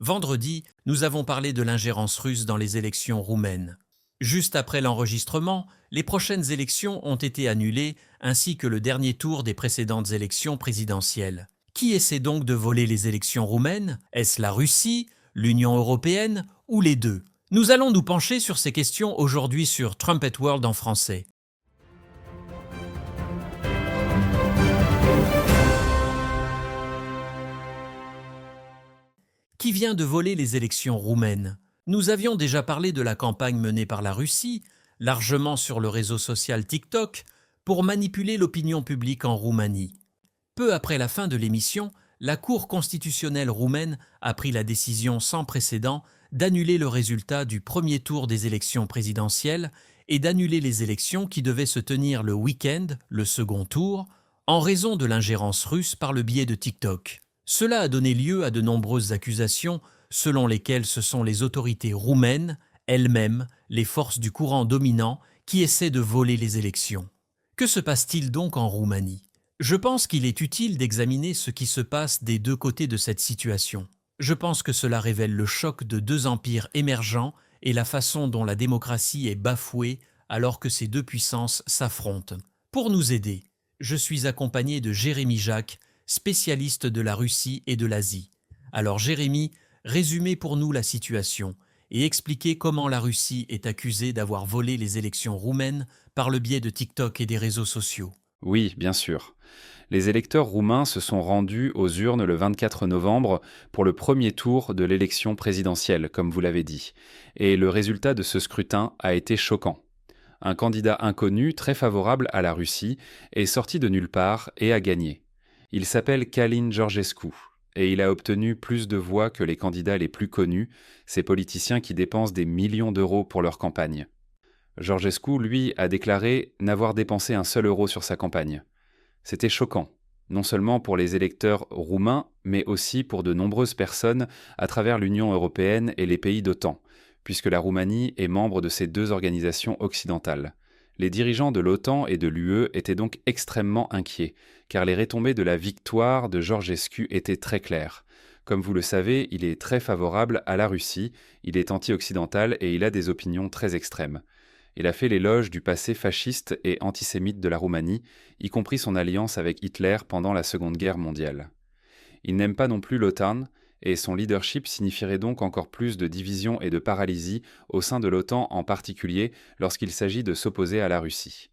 Vendredi, nous avons parlé de l'ingérence russe dans les élections roumaines. Juste après l'enregistrement, les prochaines élections ont été annulées, ainsi que le dernier tour des précédentes élections présidentielles. Qui essaie donc de voler les élections roumaines? Est-ce la Russie, l'Union européenne ou les deux? Nous allons nous pencher sur ces questions aujourd'hui sur Trumpet World en français. Qui vient de voler les élections roumaines? Nous avions déjà parlé de la campagne menée par la Russie, largement sur le réseau social TikTok, pour manipuler l'opinion publique en Roumanie. Peu après la fin de l'émission, la Cour constitutionnelle roumaine a pris la décision sans précédent d'annuler le résultat du premier tour des élections présidentielles et d'annuler les élections qui devaient se tenir le week-end, le second tour, en raison de l'ingérence russe par le biais de TikTok. Cela a donné lieu à de nombreuses accusations selon lesquelles ce sont les autorités roumaines, elles-mêmes, les forces du courant dominant, qui essaient de voler les élections. Que se passe-t-il donc en Roumanie? Je pense qu'il est utile d'examiner ce qui se passe des deux côtés de cette situation. Je pense que cela révèle le choc de deux empires émergents et la façon dont la démocratie est bafouée alors que ces deux puissances s'affrontent. Pour nous aider, je suis accompagné de Jérémy Jacques, spécialiste de la Russie et de l'Asie. Alors Jérémy, résumez pour nous la situation et expliquez comment la Russie est accusée d'avoir volé les élections roumaines par le biais de TikTok et des réseaux sociaux. Oui, bien sûr. Les électeurs roumains se sont rendus aux urnes le 24 novembre pour le premier tour de l'élection présidentielle, comme vous l'avez dit. Et le résultat de ce scrutin a été choquant. Un candidat inconnu, très favorable à la Russie, est sorti de nulle part et a gagné. Il s'appelle Călin Georgescu et il a obtenu plus de voix que les candidats les plus connus, ces politiciens qui dépensent des millions d'euros pour leur campagne. Georgescu, lui, a déclaré n'avoir dépensé un seul euro sur sa campagne. C'était choquant, non seulement pour les électeurs roumains, mais aussi pour de nombreuses personnes à travers l'Union européenne et les pays d'OTAN, puisque la Roumanie est membre de ces deux organisations occidentales. Les dirigeants de l'OTAN et de l'UE étaient donc extrêmement inquiets, car les retombées de la victoire de Georgescu étaient très claires. Comme vous le savez, il est très favorable à la Russie, il est anti-occidental et il a des opinions très extrêmes. Il a fait l'éloge du passé fasciste et antisémite de la Roumanie, y compris son alliance avec Hitler pendant la Seconde Guerre mondiale. Il n'aime pas non plus l'OTAN, et son leadership signifierait donc encore plus de division et de paralysie au sein de l'OTAN en particulier lorsqu'il s'agit de s'opposer à la Russie.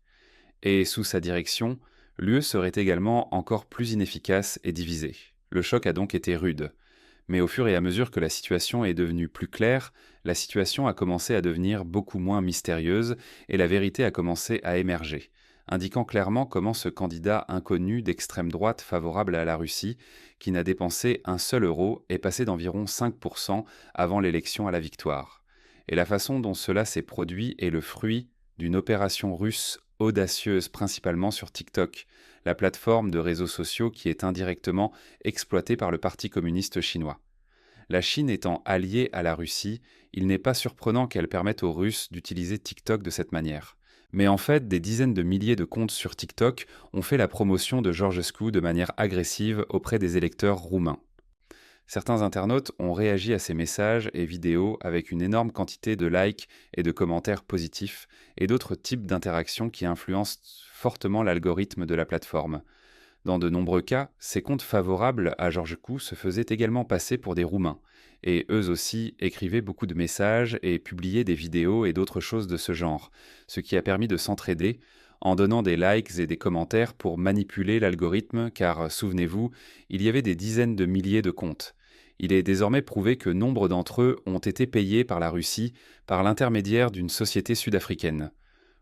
Et sous sa direction, l'UE serait également encore plus inefficace et divisée. Le choc a donc été rude. Mais au fur et à mesure que la situation est devenue plus claire, la situation a commencé à devenir beaucoup moins mystérieuse et la vérité a commencé à émerger, indiquant clairement comment ce candidat inconnu d'extrême droite favorable à la Russie, qui n'a dépensé un seul euro, est passé d'environ 5% avant l'élection à la victoire. Et la façon dont cela s'est produit est le fruit d'une opération russe audacieuse principalement sur TikTok, la plateforme de réseaux sociaux qui est indirectement exploitée par le Parti communiste chinois. La Chine étant alliée à la Russie, il n'est pas surprenant qu'elle permette aux Russes d'utiliser TikTok de cette manière. Mais en fait, des dizaines de milliers de comptes sur TikTok ont fait la promotion de Georgescu de manière agressive auprès des électeurs roumains. Certains internautes ont réagi à ces messages et vidéos avec une énorme quantité de likes et de commentaires positifs et d'autres types d'interactions qui influencent fortement l'algorithme de la plateforme. Dans de nombreux cas, ces comptes favorables à Georgescu se faisaient également passer pour des Roumains, et eux aussi écrivaient beaucoup de messages et publiaient des vidéos et d'autres choses de ce genre, ce qui a permis de s'entraider en donnant des likes et des commentaires pour manipuler l'algorithme, car souvenez-vous, il y avait des dizaines de milliers de comptes. Il est désormais prouvé que nombre d'entre eux ont été payés par la Russie par l'intermédiaire d'une société sud-africaine.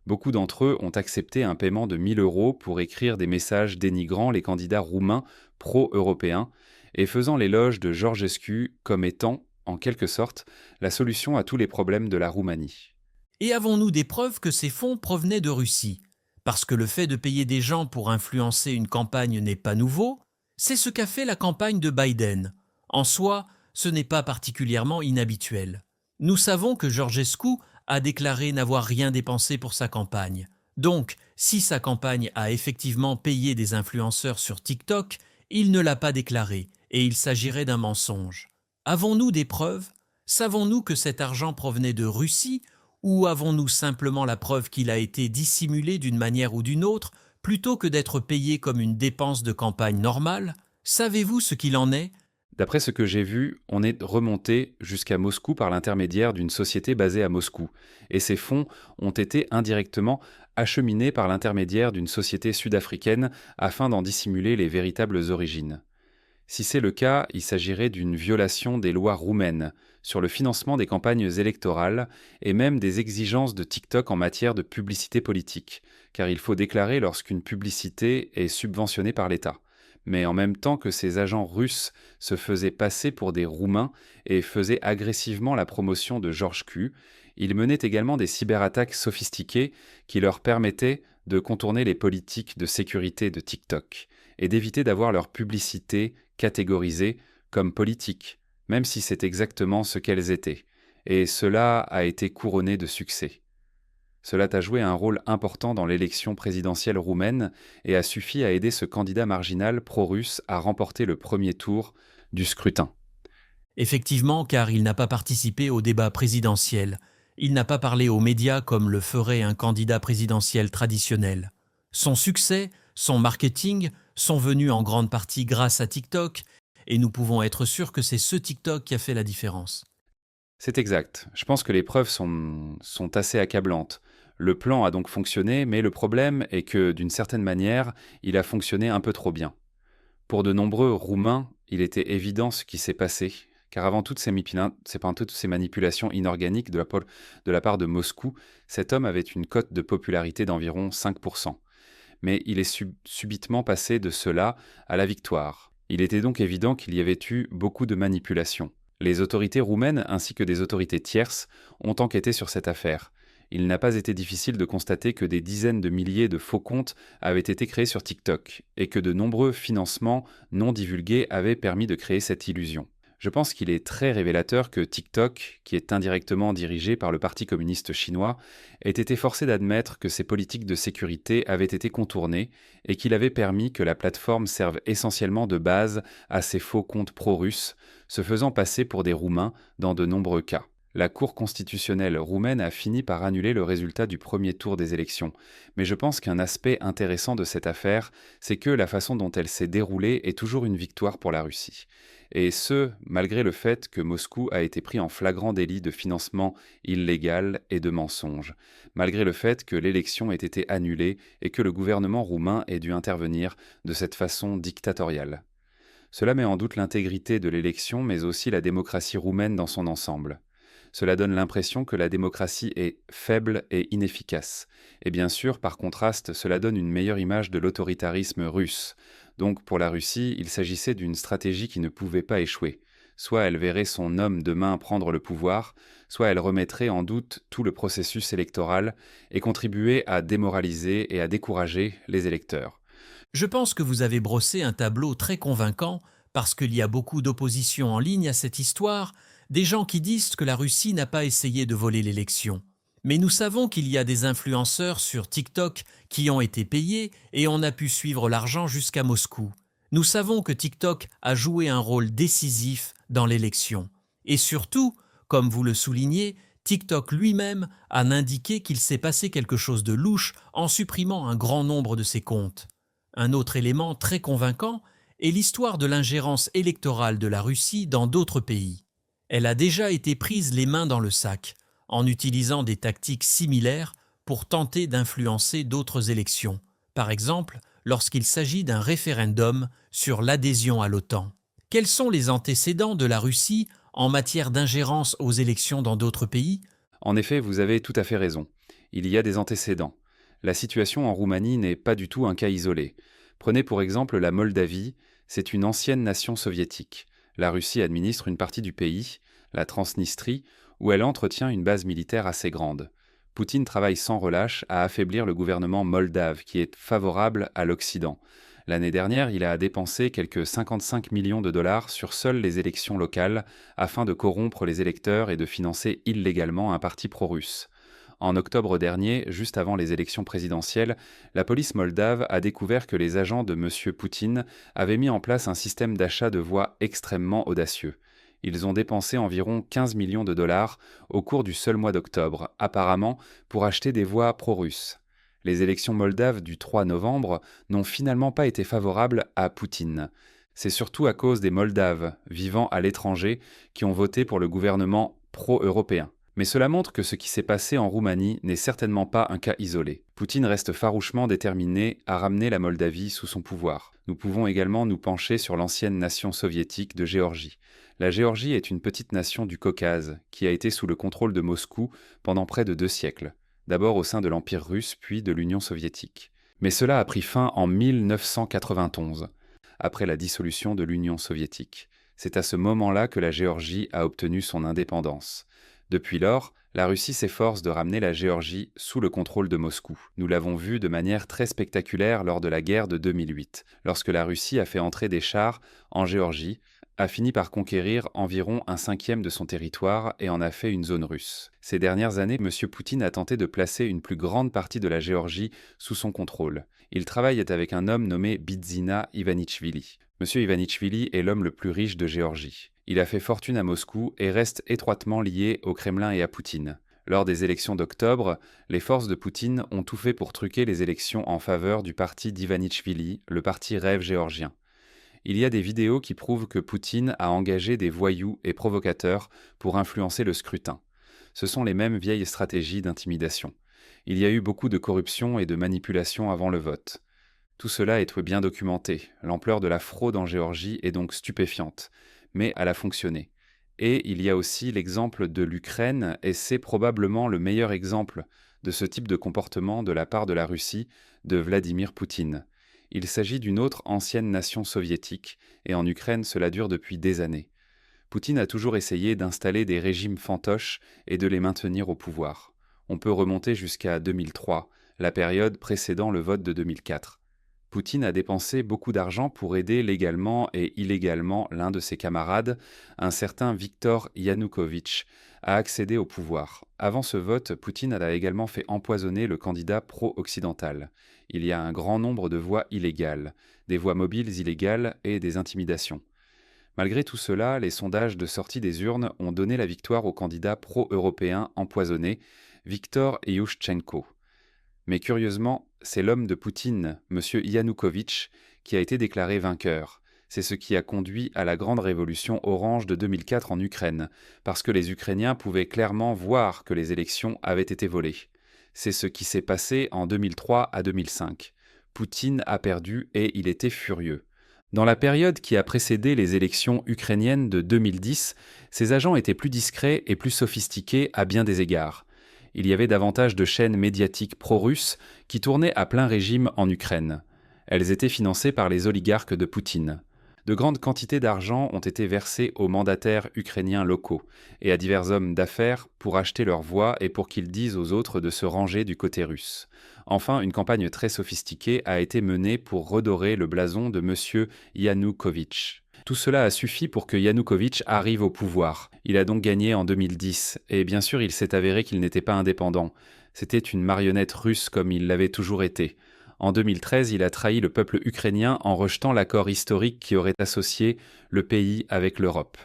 Beaucoup d'entre eux ont accepté un paiement de 1 000 euros pour écrire des messages dénigrant les candidats roumains pro-européens et faisant l'éloge de Georgescu comme étant, en quelque sorte, la solution à tous les problèmes de la Roumanie. Et avons-nous des preuves que ces fonds provenaient de Russie? Parce que le fait de payer des gens pour influencer une campagne n'est pas nouveau, c'est ce qu'a fait la campagne de Biden. En soi, ce n'est pas particulièrement inhabituel. Nous savons que Georgescu a déclaré n'avoir rien dépensé pour sa campagne. Donc, si sa campagne a effectivement payé des influenceurs sur TikTok, il ne l'a pas déclaré et il s'agirait d'un mensonge. Avons-nous des preuves? Savons-nous que cet argent provenait de Russie ou avons-nous simplement la preuve qu'il a été dissimulé d'une manière ou d'une autre plutôt que d'être payé comme une dépense de campagne normale? Savez-vous ce qu'il en est? D'après ce que j'ai vu, on est remonté jusqu'à Moscou par l'intermédiaire d'une société basée à Moscou, et ces fonds ont été indirectement acheminés par l'intermédiaire d'une société sud-africaine afin d'en dissimuler les véritables origines. Si c'est le cas, il s'agirait d'une violation des lois roumaines sur le financement des campagnes électorales et même des exigences de TikTok en matière de publicité politique, car il faut déclarer lorsqu'une publicité est subventionnée par l'État. Mais en même temps que ces agents russes se faisaient passer pour des Roumains et faisaient agressivement la promotion de Georges Q, ils menaient également des cyberattaques sophistiquées qui leur permettaient de contourner les politiques de sécurité de TikTok et d'éviter d'avoir leur publicité catégorisée comme politique, même si c'est exactement ce qu'elles étaient. Et cela a été couronné de succès. Cela a joué un rôle important dans l'élection présidentielle roumaine et a suffi à aider ce candidat marginal pro-russe à remporter le premier tour du scrutin. Effectivement, car il n'a pas participé au débat présidentiel. Il n'a pas parlé aux médias comme le ferait un candidat présidentiel traditionnel. Son succès, son marketing sont venus en grande partie grâce à TikTok, et nous pouvons être sûrs que c'est ce TikTok qui a fait la différence. C'est exact. Je pense que les preuves sont assez accablantes. Le plan a donc fonctionné, mais le problème est que, d'une certaine manière, il a fonctionné un peu trop bien. Pour de nombreux Roumains, il était évident ce qui s'est passé, car avant toutes ces manipulations inorganiques de la part de Moscou, cet homme avait une cote de popularité d'environ 5%. Mais il est subitement passé de cela à la victoire. Il était donc évident qu'il y avait eu beaucoup de manipulations. Les autorités roumaines ainsi que des autorités tierces ont enquêté sur cette affaire. Il n'a pas été difficile de constater que des dizaines de milliers de faux comptes avaient été créés sur TikTok et que de nombreux financements non divulgués avaient permis de créer cette illusion. Je pense qu'il est très révélateur que TikTok, qui est indirectement dirigé par le Parti communiste chinois, ait été forcé d'admettre que ses politiques de sécurité avaient été contournées et qu'il avait permis que la plateforme serve essentiellement de base à ces faux comptes pro-russes, se faisant passer pour des Roumains dans de nombreux cas. La Cour constitutionnelle roumaine a fini par annuler le résultat du premier tour des élections, mais je pense qu'un aspect intéressant de cette affaire, c'est que la façon dont elle s'est déroulée est toujours une victoire pour la Russie. Et ce, malgré le fait que Moscou a été pris en flagrant délit de financement illégal et de mensonge, malgré le fait que l'élection ait été annulée et que le gouvernement roumain ait dû intervenir de cette façon dictatoriale. Cela met en doute l'intégrité de l'élection, mais aussi la démocratie roumaine dans son ensemble. Cela donne l'impression que la démocratie est faible et inefficace. Et bien sûr, par contraste, cela donne une meilleure image de l'autoritarisme russe. Donc pour la Russie, il s'agissait d'une stratégie qui ne pouvait pas échouer. Soit elle verrait son homme demain prendre le pouvoir, soit elle remettrait en doute tout le processus électoral et contribuer à démoraliser et à décourager les électeurs. Je pense que vous avez brossé un tableau très convaincant parce qu'il y a beaucoup d'opposition en ligne à cette histoire, des gens qui disent que la Russie n'a pas essayé de voler l'élection. Mais nous savons qu'il y a des influenceurs sur TikTok qui ont été payés et on a pu suivre l'argent jusqu'à Moscou. Nous savons que TikTok a joué un rôle décisif dans l'élection. Et surtout, comme vous le soulignez, TikTok lui-même a indiqué qu'il s'est passé quelque chose de louche en supprimant un grand nombre de ses comptes. Un autre élément très convaincant est l'histoire de l'ingérence électorale de la Russie dans d'autres pays. Elle a déjà été prise les mains dans le sac, en utilisant des tactiques similaires pour tenter d'influencer d'autres élections, par exemple lorsqu'il s'agit d'un référendum sur l'adhésion à l'OTAN. Quels sont les antécédents de la Russie en matière d'ingérence aux élections dans d'autres pays? En effet, vous avez tout à fait raison. Il y a des antécédents. La situation en Roumanie n'est pas du tout un cas isolé. Prenez pour exemple la Moldavie, c'est une ancienne nation soviétique. La Russie administre une partie du pays, la Transnistrie, où elle entretient une base militaire assez grande. Poutine travaille sans relâche à affaiblir le gouvernement moldave, qui est favorable à l'Occident. L'année dernière, il a dépensé quelques 55 millions de dollars sur seules les élections locales afin de corrompre les électeurs et de financer illégalement un parti pro-russe. En octobre dernier, juste avant les élections présidentielles, la police moldave a découvert que les agents de M. Poutine avaient mis en place un système d'achat de voix extrêmement audacieux. Ils ont dépensé environ 15 millions de dollars au cours du seul mois d'octobre, apparemment pour acheter des voix pro-russes. Les élections moldaves du 3 novembre n'ont finalement pas été favorables à Poutine. C'est surtout à cause des Moldaves vivant à l'étranger qui ont voté pour le gouvernement pro-européen. Mais cela montre que ce qui s'est passé en Roumanie n'est certainement pas un cas isolé. Poutine reste farouchement déterminé à ramener la Moldavie sous son pouvoir. Nous pouvons également nous pencher sur l'ancienne nation soviétique de Géorgie. La Géorgie est une petite nation du Caucase qui a été sous le contrôle de Moscou pendant près de 2 siècles, d'abord au sein de l'Empire russe puis de l'Union soviétique. Mais cela a pris fin en 1991, après la dissolution de l'Union soviétique. C'est à ce moment-là que la Géorgie a obtenu son indépendance. Depuis lors, la Russie s'efforce de ramener la Géorgie sous le contrôle de Moscou. Nous l'avons vu de manière très spectaculaire lors de la guerre de 2008, lorsque la Russie a fait entrer des chars en Géorgie, a fini par conquérir environ 1/5 de son territoire et en a fait une zone russe. Ces dernières années, M. Poutine a tenté de placer une plus grande partie de la Géorgie sous son contrôle. Il travaille avec un homme nommé Bidzina Ivanishvili. M. Ivanishvili est l'homme le plus riche de Géorgie. Il a fait fortune à Moscou et reste étroitement lié au Kremlin et à Poutine. Lors des élections d'octobre, les forces de Poutine ont tout fait pour truquer les élections en faveur du parti d'Ivanishvili, le parti Rêve géorgien. Il y a des vidéos qui prouvent que Poutine a engagé des voyous et provocateurs pour influencer le scrutin. Ce sont les mêmes vieilles stratégies d'intimidation. Il y a eu beaucoup de corruption et de manipulation avant le vote. Tout cela est bien documenté. L'ampleur de la fraude en Géorgie est donc stupéfiante, mais elle a fonctionné. Et il y a aussi l'exemple de l'Ukraine, et c'est probablement le meilleur exemple de ce type de comportement de la part de la Russie, de Vladimir Poutine. Il s'agit d'une autre ancienne nation soviétique, et en Ukraine cela dure depuis des années. Poutine a toujours essayé d'installer des régimes fantoches et de les maintenir au pouvoir. On peut remonter jusqu'à 2003, la période précédant le vote de 2004. Poutine a dépensé beaucoup d'argent pour aider légalement et illégalement l'un de ses camarades, un certain Viktor Yanukovych, à accéder au pouvoir. Avant ce vote, Poutine a également fait empoisonner le candidat pro-occidental. Il y a un grand nombre de voix illégales, des voix mobiles illégales et des intimidations. Malgré tout cela, les sondages de sortie des urnes ont donné la victoire au candidat pro-européen empoisonné, Viktor Yushchenko. Mais curieusement, c'est l'homme de Poutine, M. Yanukovych, qui a été déclaré vainqueur. C'est ce qui a conduit à la grande révolution orange de 2004 en Ukraine, parce que les Ukrainiens pouvaient clairement voir que les élections avaient été volées. C'est ce qui s'est passé en 2003 à 2005. Poutine a perdu et il était furieux. Dans la période qui a précédé les élections ukrainiennes de 2010, ces agents étaient plus discrets et plus sophistiqués à bien des égards. Il y avait davantage de chaînes médiatiques pro-russes qui tournaient à plein régime en Ukraine. Elles étaient financées par les oligarques de Poutine. De grandes quantités d'argent ont été versées aux mandataires ukrainiens locaux et à divers hommes d'affaires pour acheter leur voix et pour qu'ils disent aux autres de se ranger du côté russe. Enfin, une campagne très sophistiquée a été menée pour redorer le blason de M. Yanukovych. Tout cela a suffi pour que Yanukovych arrive au pouvoir. Il a donc gagné en 2010, et bien sûr il s'est avéré qu'il n'était pas indépendant. C'était une marionnette russe comme il l'avait toujours été. En 2013, il a trahi le peuple ukrainien en rejetant l'accord historique qui aurait associé le pays avec l'Europe.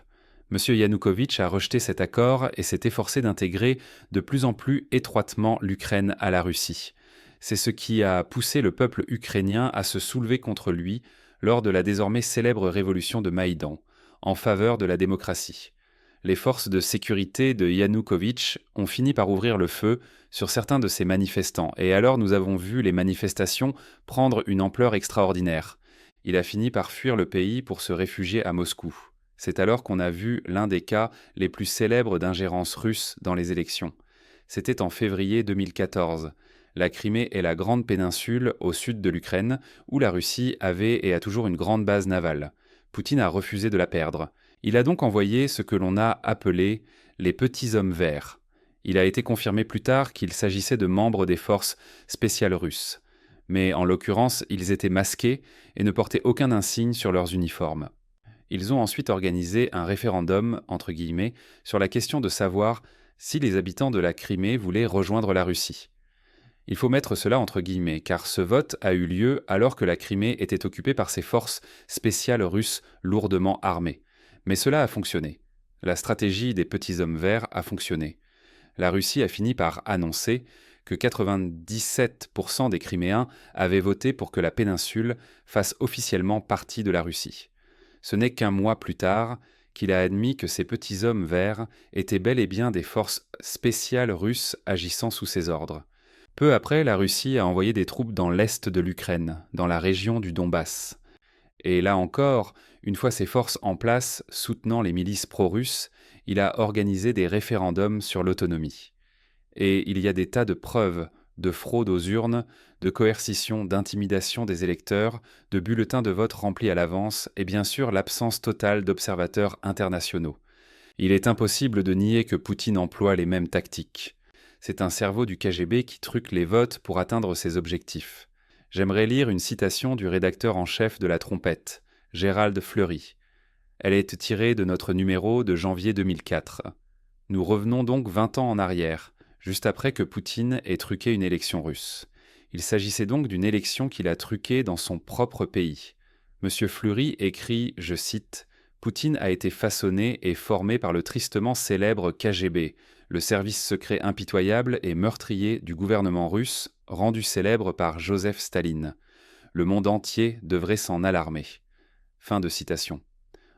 M. Yanukovych a rejeté cet accord et s'est efforcé d'intégrer de plus en plus étroitement l'Ukraine à la Russie. C'est ce qui a poussé le peuple ukrainien à se soulever contre lui lors de la désormais célèbre révolution de Maïdan, en faveur de la démocratie. Les forces de sécurité de Yanukovych ont fini par ouvrir le feu sur certains de ces manifestants, et alors nous avons vu les manifestations prendre une ampleur extraordinaire. Il a fini par fuir le pays pour se réfugier à Moscou. C'est alors qu'on a vu l'un des cas les plus célèbres d'ingérence russe dans les élections. C'était en février 2014. La Crimée est la grande péninsule au sud de l'Ukraine, où la Russie avait et a toujours une grande base navale. Poutine a refusé de la perdre. Il a donc envoyé ce que l'on a appelé les petits hommes verts. Il a été confirmé plus tard qu'il s'agissait de membres des forces spéciales russes. Mais en l'occurrence, ils étaient masqués et ne portaient aucun insigne sur leurs uniformes. Ils ont ensuite organisé un référendum, entre guillemets, sur la question de savoir si les habitants de la Crimée voulaient rejoindre la Russie. Il faut mettre cela entre guillemets, car ce vote a eu lieu alors que la Crimée était occupée par ces forces spéciales russes lourdement armées. Mais cela a fonctionné. La stratégie des petits hommes verts a fonctionné. La Russie a fini par annoncer que 97% des Criméens avaient voté pour que la péninsule fasse officiellement partie de la Russie. Ce n'est qu'un mois plus tard qu'il a admis que ces petits hommes verts étaient bel et bien des forces spéciales russes agissant sous ses ordres. Peu après, la Russie a envoyé des troupes dans l'est de l'Ukraine, dans la région du Donbass. Et là encore, une fois ses forces en place soutenant les milices pro-russes, il a organisé des référendums sur l'autonomie. Et il y a des tas de preuves de fraude aux urnes, de coercition, d'intimidation des électeurs, de bulletins de vote remplis à l'avance et bien sûr l'absence totale d'observateurs internationaux. Il est impossible de nier que Poutine emploie les mêmes tactiques. C'est un cerveau du KGB qui truque les votes pour atteindre ses objectifs. J'aimerais lire une citation du rédacteur en chef de La Trompette, Gérald Fleury. Elle est tirée de notre numéro de janvier 2004. Nous revenons donc 20 ans en arrière, juste après que Poutine ait truqué une élection russe. Il s'agissait donc d'une élection qu'il a truquée dans son propre pays. Monsieur Fleury écrit, je cite, « Poutine a été façonné et formé par le tristement célèbre KGB, le service secret impitoyable et meurtrier du gouvernement russe, rendu célèbre par Joseph Staline. Le monde entier devrait s'en alarmer. » Fin de citation.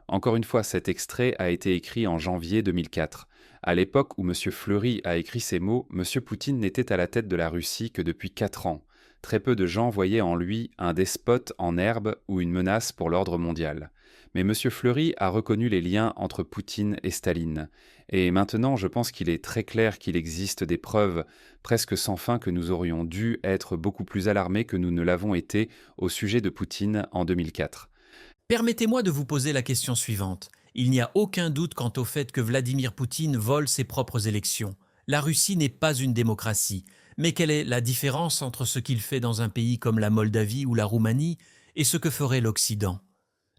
Encore une fois, cet extrait a été écrit en janvier 2004. À l'époque où M. Fleury a écrit ces mots, M. Poutine n'était à la tête de la Russie que depuis 4 ans. Très peu de gens voyaient en lui un despote en herbe ou une menace pour l'ordre mondial. Mais M. Fleury a reconnu les liens entre Poutine et Staline. Et maintenant, je pense qu'il est très clair qu'il existe des preuves presque sans fin que nous aurions dû être beaucoup plus alarmés que nous ne l'avons été au sujet de Poutine en 2004. Permettez-moi de vous poser la question suivante. Il n'y a aucun doute quant au fait que Vladimir Poutine vole ses propres élections. La Russie n'est pas une démocratie. Mais quelle est la différence entre ce qu'il fait dans un pays comme la Moldavie ou la Roumanie et ce que ferait l'Occident ?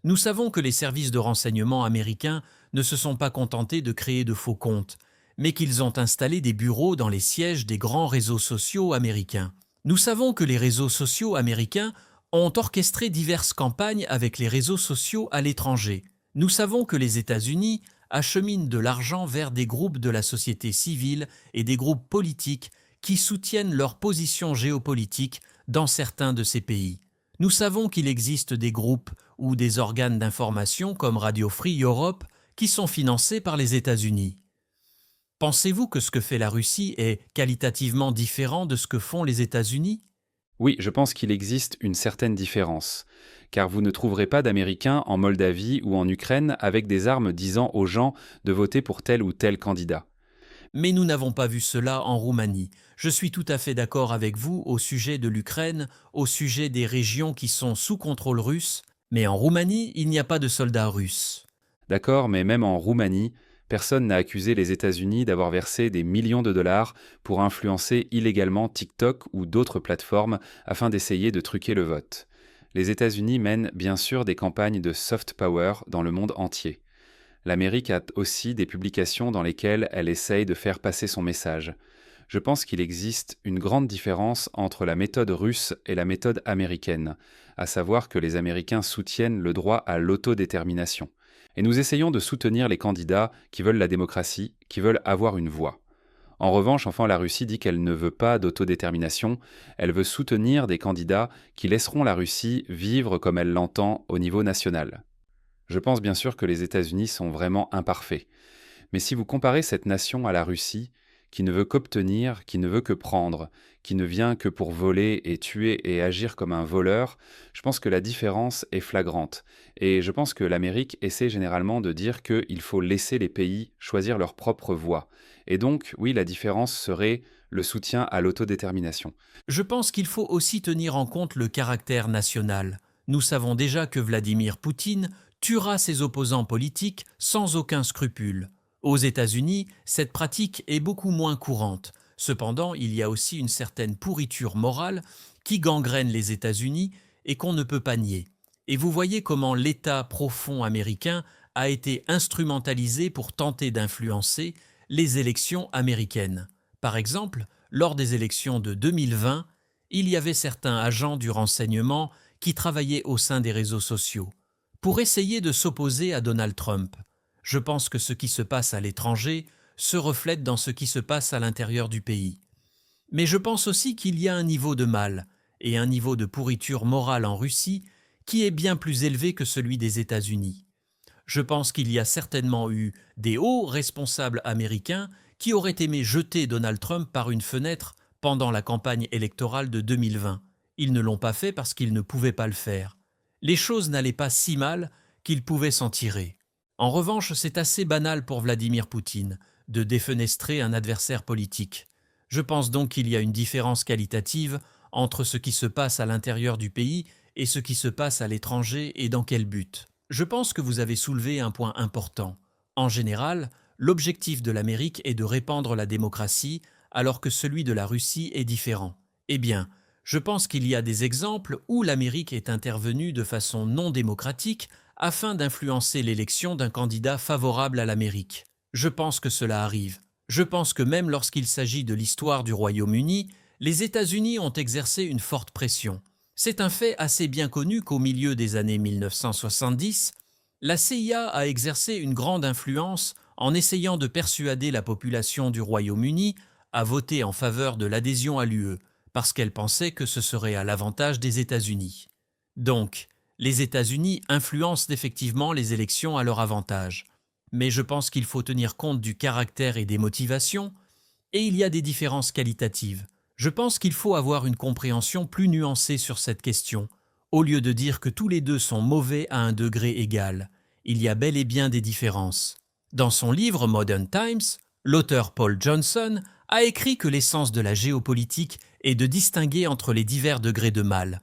Nous savons que les services de renseignement américains ne se sont pas contentés de créer de faux comptes, mais qu'ils ont installé des bureaux dans les sièges des grands réseaux sociaux américains. Nous savons que les réseaux sociaux américains ont orchestré diverses campagnes avec les réseaux sociaux à l'étranger. Nous savons que les États-Unis acheminent de l'argent vers des groupes de la société civile et des groupes politiques qui soutiennent leur position géopolitique dans certains de ces pays. Nous savons qu'il existe des groupes ou des organes d'information comme Radio Free Europe qui sont financés par les États-Unis. Pensez-vous que ce que fait la Russie est qualitativement différent de ce que font les États-Unis ? Oui, je pense qu'il existe une certaine différence, car vous ne trouverez pas d'Américains en Moldavie ou en Ukraine avec des armes disant aux gens de voter pour tel ou tel candidat. Mais nous n'avons pas vu cela en Roumanie. Je suis tout à fait d'accord avec vous au sujet de l'Ukraine, au sujet des régions qui sont sous contrôle russe, mais en Roumanie, il n'y a pas de soldats russes. D'accord, mais même en Roumanie, personne n'a accusé les États-Unis d'avoir versé des millions de dollars pour influencer illégalement TikTok ou d'autres plateformes afin d'essayer de truquer le vote. Les États-Unis mènent bien sûr des campagnes de soft power dans le monde entier. L'Amérique a aussi des publications dans lesquelles elle essaye de faire passer son message. Je pense qu'il existe une grande différence entre la méthode russe et la méthode américaine, à savoir que les Américains soutiennent le droit à l'autodétermination. Et nous essayons de soutenir les candidats qui veulent la démocratie, qui veulent avoir une voix. En revanche, enfin, la Russie dit qu'elle ne veut pas d'autodétermination, elle veut soutenir des candidats qui laisseront la Russie vivre comme elle l'entend au niveau national. Je pense bien sûr que les États-Unis sont vraiment imparfaits. Mais si vous comparez cette nation à la Russie, qui ne veut qu'obtenir, qui ne veut que prendre, qui ne vient que pour voler et tuer et agir comme un voleur, je pense que la différence est flagrante. Et je pense que l'Amérique essaie généralement de dire qu'il faut laisser les pays choisir leur propre voie. Et donc, oui, la différence serait le soutien à l'autodétermination. Je pense qu'il faut aussi tenir en compte le caractère national. Nous savons déjà que Vladimir Poutine tuera ses opposants politiques sans aucun scrupule. Aux États-Unis, cette pratique est beaucoup moins courante. Cependant, il y a aussi une certaine pourriture morale qui gangrène les États-Unis et qu'on ne peut pas nier. Et vous voyez comment l'État profond américain a été instrumentalisé pour tenter d'influencer les élections américaines. Par exemple, lors des élections de 2020, il y avait certains agents du renseignement qui travaillaient au sein des réseaux sociaux pour essayer de s'opposer à Donald Trump. Je pense que ce qui se passe à l'étranger se reflète dans ce qui se passe à l'intérieur du pays. Mais je pense aussi qu'il y a un niveau de mal et un niveau de pourriture morale en Russie qui est bien plus élevé que celui des États-Unis. Je pense qu'il y a certainement eu des hauts responsables américains qui auraient aimé jeter Donald Trump par une fenêtre pendant la campagne électorale de 2020. Ils ne l'ont pas fait parce qu'ils ne pouvaient pas le faire. Les choses n'allaient pas si mal qu'ils pouvaient s'en tirer. En revanche, c'est assez banal pour Vladimir Poutine de défenestrer un adversaire politique. Je pense donc qu'il y a une différence qualitative entre ce qui se passe à l'intérieur du pays et ce qui se passe à l'étranger et dans quel but. Je pense que vous avez soulevé un point important. En général, l'objectif de l'Amérique est de répandre la démocratie, alors que celui de la Russie est différent. Eh bien, je pense qu'il y a des exemples où l'Amérique est intervenue de façon non démocratique afin d'influencer l'élection d'un candidat favorable à l'Amérique. Je pense que cela arrive. Je pense que même lorsqu'il s'agit de l'histoire du Royaume-Uni, les États-Unis ont exercé une forte pression. C'est un fait assez bien connu qu'au milieu des années 1970, la CIA a exercé une grande influence en essayant de persuader la population du Royaume-Uni à voter en faveur de l'adhésion à l'UE, parce qu'elle pensait que ce serait à l'avantage des États-Unis. Donc, les États-Unis influencent effectivement les élections à leur avantage. Mais je pense qu'il faut tenir compte du caractère et des motivations, et il y a des différences qualitatives. Je pense qu'il faut avoir une compréhension plus nuancée sur cette question, au lieu de dire que tous les deux sont mauvais à un degré égal. Il y a bel et bien des différences. Dans son livre Modern Times, l'auteur Paul Johnson a écrit que l'essence de la géopolitique est de distinguer entre les divers degrés de mal.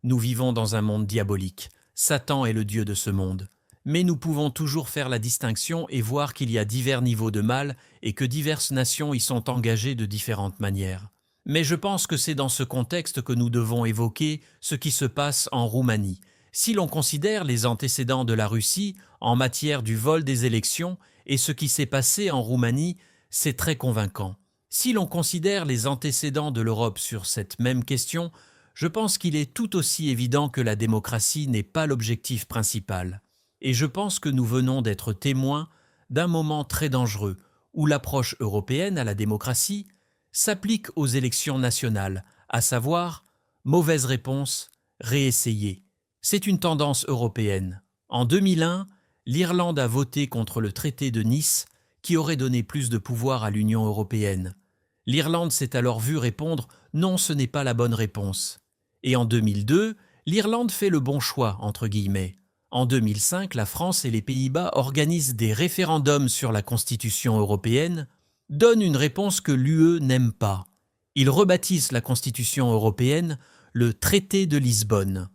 Nous vivons dans un monde diabolique. Satan est le dieu de ce monde. Mais nous pouvons toujours faire la distinction et voir qu'il y a divers niveaux de mal et que diverses nations y sont engagées de différentes manières. Mais je pense que c'est dans ce contexte que nous devons évoquer ce qui se passe en Roumanie. Si l'on considère les antécédents de la Russie en matière du vol des élections et ce qui s'est passé en Roumanie, c'est très convaincant. Si l'on considère les antécédents de l'Europe sur cette même question, je pense qu'il est tout aussi évident que la démocratie n'est pas l'objectif principal. Et je pense que nous venons d'être témoins d'un moment très dangereux où l'approche européenne à la démocratie s'applique aux élections nationales, à savoir mauvaise réponse, réessayer. C'est une tendance européenne. En 2001, l'Irlande a voté contre le traité de Nice qui aurait donné plus de pouvoir à l'Union européenne. L'Irlande s'est alors vue répondre « non, ce n'est pas la bonne réponse ». Et en 2002, l'Irlande fait le bon choix, entre guillemets. En 2005, la France et les Pays-Bas organisent des référendums sur la Constitution européenne, donnent une réponse que l'UE n'aime pas. Ils rebaptisent la Constitution européenne le traité de Lisbonne.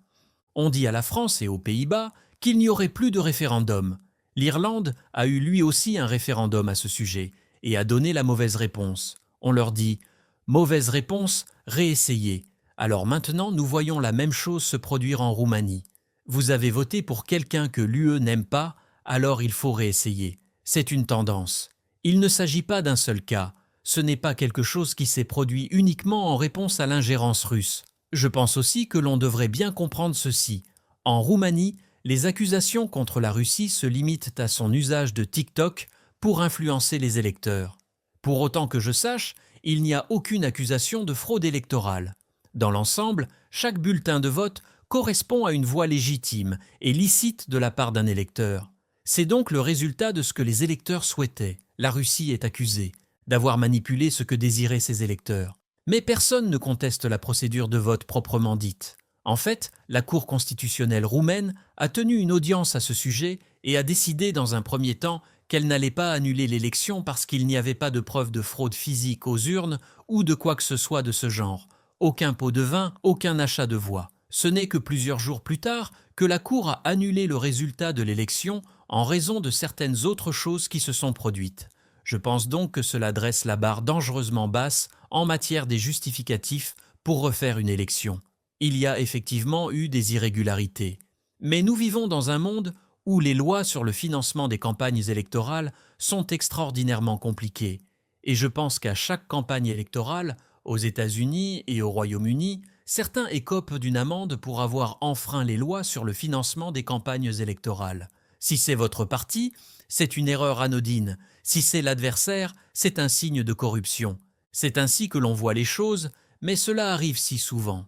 On dit à la France et aux Pays-Bas qu'il n'y aurait plus de référendum. L'Irlande a eu lui aussi un référendum à ce sujet et a donné la mauvaise réponse. On leur dit « mauvaise réponse, réessayez ». Alors maintenant, nous voyons la même chose se produire en Roumanie. Vous avez voté pour quelqu'un que l'UE n'aime pas, alors il faut réessayer. C'est une tendance. Il ne s'agit pas d'un seul cas. Ce n'est pas quelque chose qui s'est produit uniquement en réponse à l'ingérence russe. Je pense aussi que l'on devrait bien comprendre ceci. En Roumanie, les accusations contre la Russie se limitent à son usage de TikTok pour influencer les électeurs. Pour autant que je sache, il n'y a aucune accusation de fraude électorale. Dans l'ensemble, chaque bulletin de vote correspond à une voix légitime et licite de la part d'un électeur. C'est donc le résultat de ce que les électeurs souhaitaient. La Russie est accusée d'avoir manipulé ce que désiraient ses électeurs. Mais personne ne conteste la procédure de vote proprement dite. En fait, la Cour constitutionnelle roumaine a tenu une audience à ce sujet et a décidé dans un premier temps qu'elle n'allait pas annuler l'élection parce qu'il n'y avait pas de preuve de fraude physique aux urnes ou de quoi que ce soit de ce genre. Aucun pot de vin, aucun achat de voix. Ce n'est que plusieurs jours plus tard que la Cour a annulé le résultat de l'élection en raison de certaines autres choses qui se sont produites. Je pense donc que cela dresse la barre dangereusement basse en matière des justificatifs pour refaire une élection. Il y a effectivement eu des irrégularités. Mais nous vivons dans un monde où les lois sur le financement des campagnes électorales sont extraordinairement compliquées. Et je pense qu'à chaque campagne électorale, aux États-Unis et au Royaume-Uni, certains écopent d'une amende pour avoir enfreint les lois sur le financement des campagnes électorales. Si c'est votre parti, C'est une erreur anodine. Si c'est l'adversaire, c'est un signe de corruption. C'est ainsi que l'on voit les choses, mais cela arrive si souvent.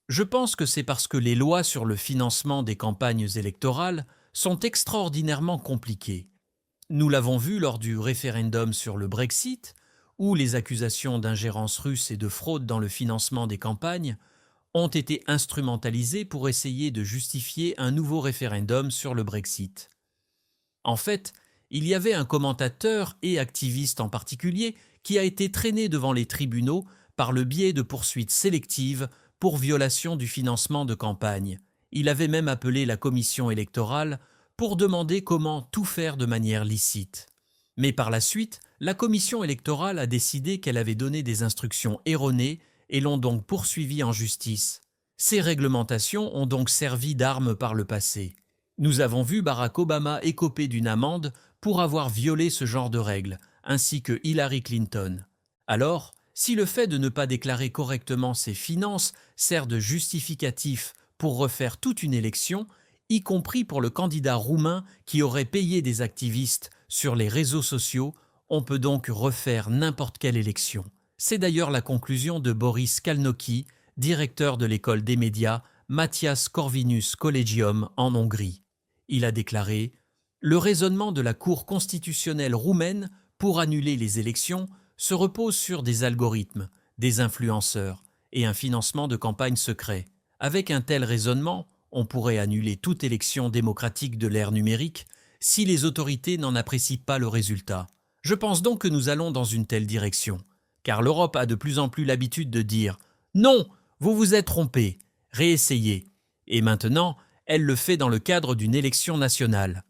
Je pense que c'est parce que les lois sur le financement des campagnes électorales sont extraordinairement compliquées. Nous l'avons vu lors du référendum sur le Brexit, où les accusations d'ingérence russe et de fraude dans le financement des campagnes ont été instrumentalisées pour essayer de justifier un nouveau référendum sur le Brexit. En fait, il y avait un commentateur et activiste en particulier qui a été traîné devant les tribunaux par le biais de poursuites sélectives pour violation du financement de campagne. Il avait même appelé la commission électorale pour demander comment tout faire de manière licite. Mais par la suite, la commission électorale a décidé qu'elle avait donné des instructions erronées et l'ont donc poursuivi en justice. Ces réglementations ont donc servi d'armes par le passé. Nous avons vu Barack Obama écoper d'une amende pour avoir violé ce genre de règles, ainsi que Hillary Clinton. Alors, si le fait de ne pas déclarer correctement ses finances sert de justificatif pour refaire toute une élection, y compris pour le candidat roumain qui aurait payé des activistes sur les réseaux sociaux, on peut donc refaire n'importe quelle élection. C'est d'ailleurs la conclusion de Boris Kalnoky, directeur de l'école des médias Matthias Corvinus Collegium en Hongrie. Il a déclaré « Le raisonnement de la Cour constitutionnelle roumaine pour annuler les élections se repose sur des algorithmes, des influenceurs et un financement de campagne secret. Avec un tel raisonnement, on pourrait annuler toute élection démocratique de l'ère numérique si les autorités n'en apprécient pas le résultat. Je pense donc que nous allons dans une telle direction, car l'Europe a de plus en plus l'habitude de dire « Non, vous vous êtes trompé, réessayez ». Et maintenant, elle le fait dans le cadre d'une élection nationale.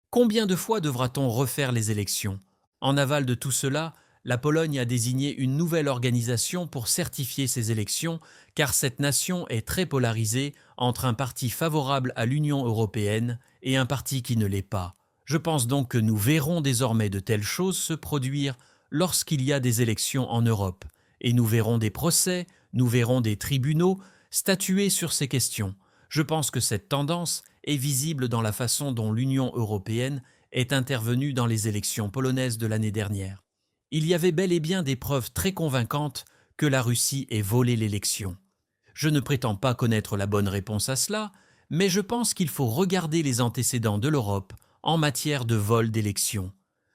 Combien de fois devra-t-on refaire les élections? En aval de tout cela, la Pologne a désigné une nouvelle organisation pour certifier ces élections, car cette nation est très polarisée entre un parti favorable à l'Union européenne et un parti qui ne l'est pas. Je pense donc que nous verrons désormais de telles choses se produire lorsqu'il y a des élections en Europe, et nous verrons des procès, nous verrons des tribunaux statuer sur ces questions. Je pense que cette tendance est visible dans la façon dont l'Union européenne est intervenue dans les élections polonaises de l'année dernière. Il y avait bel et bien des preuves très convaincantes que la Russie ait volé l'élection. Je ne prétends pas connaître la bonne réponse à cela, mais je pense qu'il faut regarder les antécédents de l'Europe en matière de vol d'élections.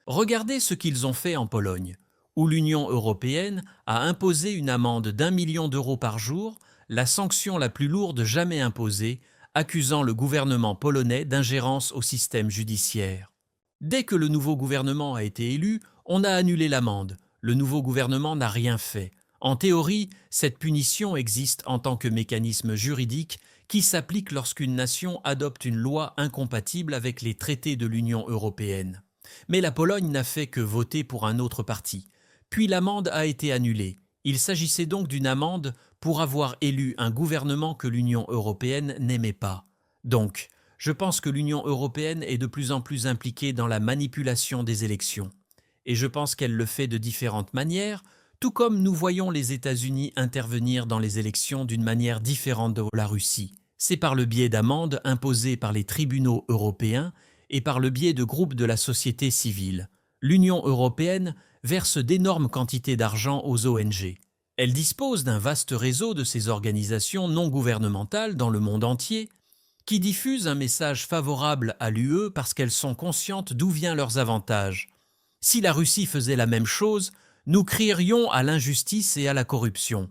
Regardez ce qu'ils ont fait en Pologne, où l'Union européenne a imposé une amende d'1 million d'euros par jour, la sanction la plus lourde jamais imposée, accusant le gouvernement polonais d'ingérence au système judiciaire. Dès que le nouveau gouvernement a été élu, on a annulé l'amende. Le nouveau gouvernement n'a rien fait. En théorie, cette punition existe en tant que mécanisme juridique qui s'applique lorsqu'une nation adopte une loi incompatible avec les traités de l'Union européenne. Mais la Pologne n'a fait que voter pour un autre parti. Puis l'amende a été annulée. Il s'agissait donc d'une amende pour avoir élu un gouvernement que l'Union européenne n'aimait pas. Donc, je pense que l'Union européenne est de plus en plus impliquée dans la manipulation des élections. Et je pense qu'elle le fait de différentes manières, tout comme nous voyons les États-Unis intervenir dans les élections d'une manière différente de la Russie. C'est par le biais d'amendes imposées par les tribunaux européens et par le biais de groupes de la société civile. L'Union européenne verse d'énormes quantités d'argent aux ONG. Elle dispose d'un vaste réseau de ces organisations non gouvernementales dans le monde entier qui diffusent un message favorable à l'UE parce qu'elles sont conscientes d'où viennent leurs avantages. Si la Russie faisait la même chose, nous crierions à l'injustice et à la corruption.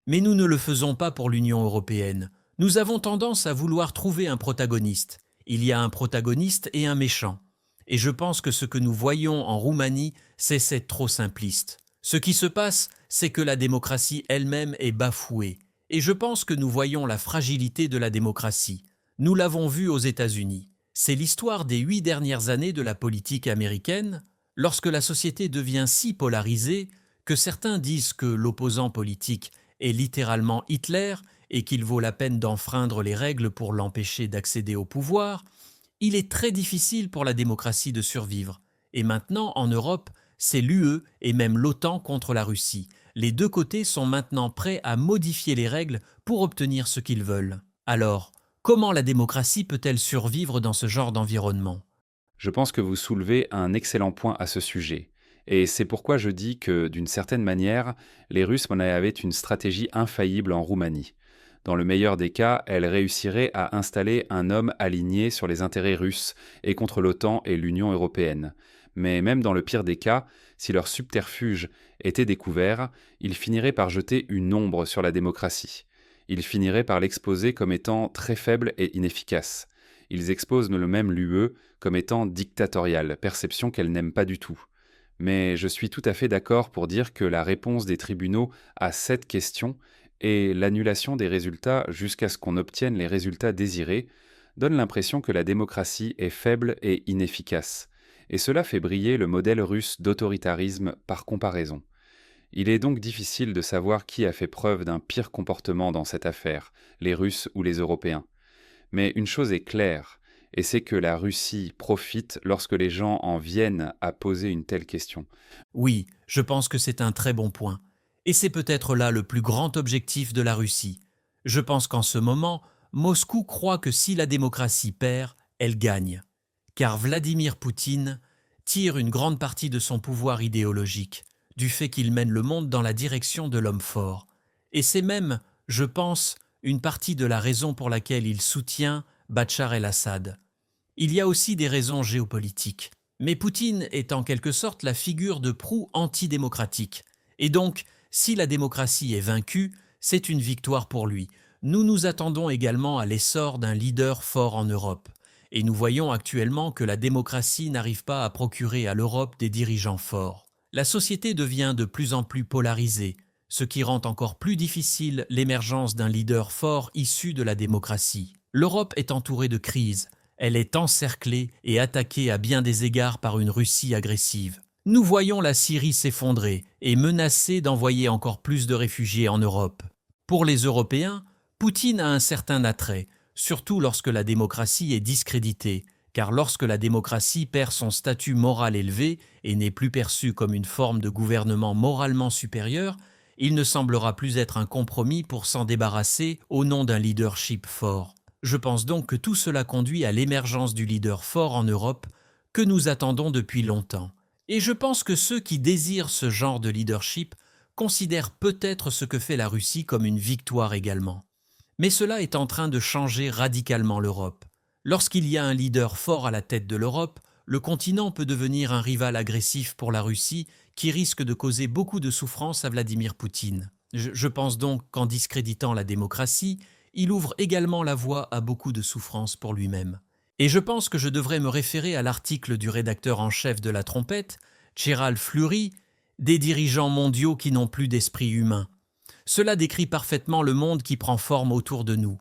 Mais nous ne le faisons pas pour l'Union européenne. Nous avons tendance à vouloir trouver un protagoniste. Il y a un protagoniste et un méchant. Et je pense que ce que nous voyons en Roumanie, c'est trop simpliste. Ce qui se passe, c'est que la démocratie elle-même est bafouée. Et je pense que nous voyons la fragilité de la démocratie. Nous l'avons vu aux États-Unis. C'est l'histoire des 8 dernières années de la politique américaine, lorsque la société devient si polarisée que certains disent que l'opposant politique est littéralement Hitler et qu'il vaut la peine d'enfreindre les règles pour l'empêcher d'accéder au pouvoir, il est très difficile pour la démocratie de survivre. Et maintenant, en Europe, c'est l'UE et même l'OTAN contre la Russie. Les deux côtés sont maintenant prêts à modifier les règles pour obtenir ce qu'ils veulent. Alors, comment la démocratie peut-elle survivre dans ce genre d'environnement? Je pense que vous soulevez un excellent point à ce sujet. Et c'est pourquoi je dis que, d'une certaine manière, les Russes avaient une stratégie infaillible en Roumanie. Dans le meilleur des cas, elles réussiraient à installer un homme aligné sur les intérêts russes et contre l'OTAN et l'Union européenne. Mais même dans le pire des cas, si leur subterfuge était découvert, ils finiraient par jeter une ombre sur la démocratie. Ils finiraient par l'exposer comme étant très faible et inefficace. Ils exposent le même l'UE comme étant dictatoriale, perception qu'elle n'aime pas du tout. Mais je suis tout à fait d'accord pour dire que la réponse des tribunaux à cette question et l'annulation des résultats jusqu'à ce qu'on obtienne les résultats désirés donne l'impression que la démocratie est faible et inefficace. Et cela fait briller le modèle russe d'autoritarisme par comparaison. Il est donc difficile de savoir qui a fait preuve d'un pire comportement dans cette affaire, les Russes ou les Européens. Mais une chose est claire, et c'est que la Russie profite lorsque les gens en viennent à poser une telle question. Oui, je pense que c'est un très bon point. Et c'est peut-être là le plus grand objectif de la Russie. Je pense qu'en ce moment, Moscou croit que si la démocratie perd, elle gagne. Car Vladimir Poutine tire une grande partie de son pouvoir idéologique, du fait qu'il mène le monde dans la direction de l'homme fort. Et c'est même, je pense, une partie de la raison pour laquelle il soutient Bachar el-Assad. Il y a aussi des raisons géopolitiques. Mais Poutine est en quelque sorte la figure de proue antidémocratique. Et donc, si la démocratie est vaincue, c'est une victoire pour lui. Nous nous attendons également à l'essor d'un leader fort en Europe. Et nous voyons actuellement que la démocratie n'arrive pas à procurer à l'Europe des dirigeants forts. La société devient de plus en plus polarisée, ce qui rend encore plus difficile l'émergence d'un leader fort issu de la démocratie. L'Europe est entourée de crises. Elle est encerclée et attaquée à bien des égards par une Russie agressive. Nous voyons la Syrie s'effondrer et menacer d'envoyer encore plus de réfugiés en Europe. Pour les Européens, Poutine a un certain attrait, surtout lorsque la démocratie est discréditée, car lorsque la démocratie perd son statut moral élevé et n'est plus perçue comme une forme de gouvernement moralement supérieur, il ne semblera plus être un compromis pour s'en débarrasser au nom d'un leadership fort. Je pense donc que tout cela conduit à l'émergence du leader fort en Europe que nous attendons depuis longtemps. Et je pense que ceux qui désirent ce genre de leadership considèrent peut-être ce que fait la Russie comme une victoire également. Mais cela est en train de changer radicalement l'Europe. Lorsqu'il y a un leader fort à la tête de l'Europe, le continent peut devenir un rival agressif pour la Russie qui risque de causer beaucoup de souffrance à Vladimir Poutine. Je pense donc qu'en discréditant la démocratie, il ouvre également la voie à beaucoup de souffrance pour lui-même. Et je pense que je devrais me référer à l'article du rédacteur en chef de La Trompette, Gérald Fleury, des dirigeants mondiaux qui n'ont plus d'esprit humain. Cela décrit parfaitement le monde qui prend forme autour de nous.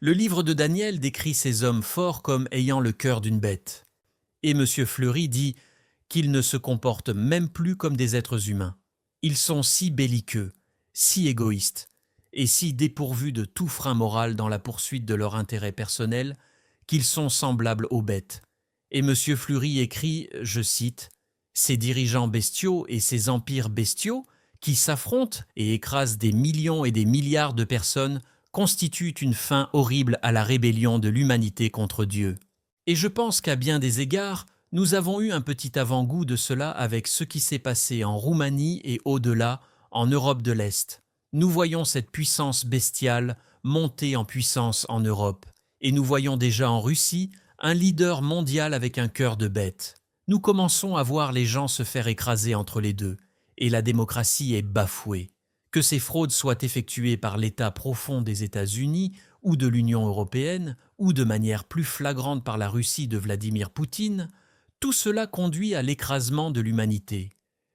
Le livre de Daniel décrit ces hommes forts comme ayant le cœur d'une bête. Et M. Fleury dit qu'ils ne se comportent même plus comme des êtres humains. Ils sont si belliqueux, si égoïstes, et si dépourvus de tout frein moral dans la poursuite de leur intérêt personnel, qu'ils sont semblables aux bêtes. Et M. Fleury écrit, je cite, « Ces dirigeants bestiaux et ces empires bestiaux, qui s'affrontent et écrasent des millions et des milliards de personnes, constituent une fin horrible à la rébellion de l'humanité contre Dieu. » Et je pense qu'à bien des égards, nous avons eu un petit avant-goût de cela avec ce qui s'est passé en Roumanie et au-delà, en Europe de l'Est. Nous voyons cette puissance bestiale monter en puissance en Europe. Et nous voyons déjà en Russie un leader mondial avec un cœur de bête. Nous commençons à voir les gens se faire écraser entre les deux, et la démocratie est bafouée. Que ces fraudes soient effectuées par l'État profond des États-Unis ou de l'Union européenne, ou de manière plus flagrante par la Russie de Vladimir Poutine, tout cela conduit à l'écrasement de l'humanité.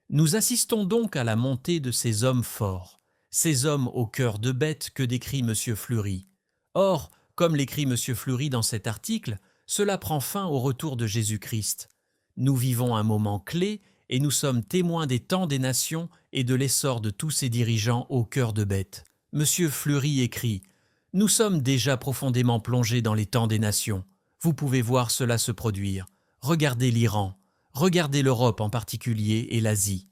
Nous assistons donc à la montée de ces hommes forts, ces hommes au cœur de bête que décrit M. Fleury. Or, comme l'écrit M. Fleury dans cet article, cela prend fin au retour de Jésus-Christ. Nous vivons un moment clé et nous sommes témoins des temps des nations et de l'essor de tous ces dirigeants au cœur de bête. M. Fleury écrit « Nous sommes déjà profondément plongés dans les temps des nations. Vous pouvez voir cela se produire. Regardez l'Iran, regardez l'Europe en particulier et l'Asie. »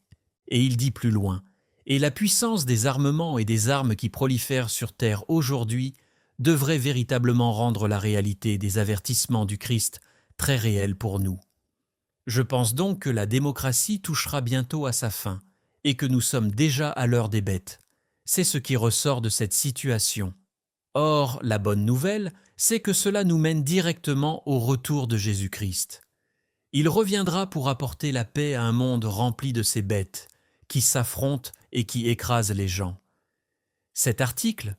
Et il dit plus loin « Et la puissance des armements et des armes qui prolifèrent sur terre aujourd'hui devrait véritablement rendre la réalité des avertissements du Christ très réelle pour nous. » Je pense donc que la démocratie touchera bientôt à sa fin et que nous sommes déjà à l'heure des bêtes. C'est ce qui ressort de cette situation. Or, la bonne nouvelle, c'est que cela nous mène directement au retour de Jésus-Christ. Il reviendra pour apporter la paix à un monde rempli de ces bêtes, qui s'affrontent et qui écrasent les gens. Cet article,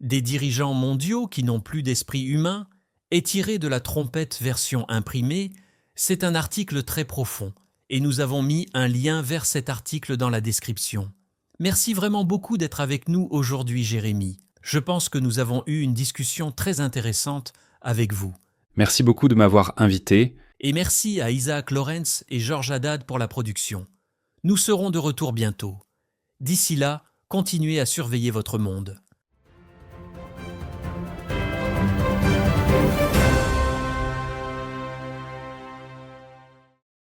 des dirigeants mondiaux qui n'ont plus d'esprit humain, est tiré de la Trompette version imprimée. C'est un article très profond, et nous avons mis un lien vers cet article dans la description. Merci vraiment beaucoup d'être avec nous aujourd'hui, Jérémy. Je pense que nous avons eu une discussion très intéressante avec vous. Merci beaucoup de m'avoir invité. Et merci à Isaac Lawrence et Georges Haddad pour la production. Nous serons de retour bientôt. D'ici là, continuez à surveiller votre monde.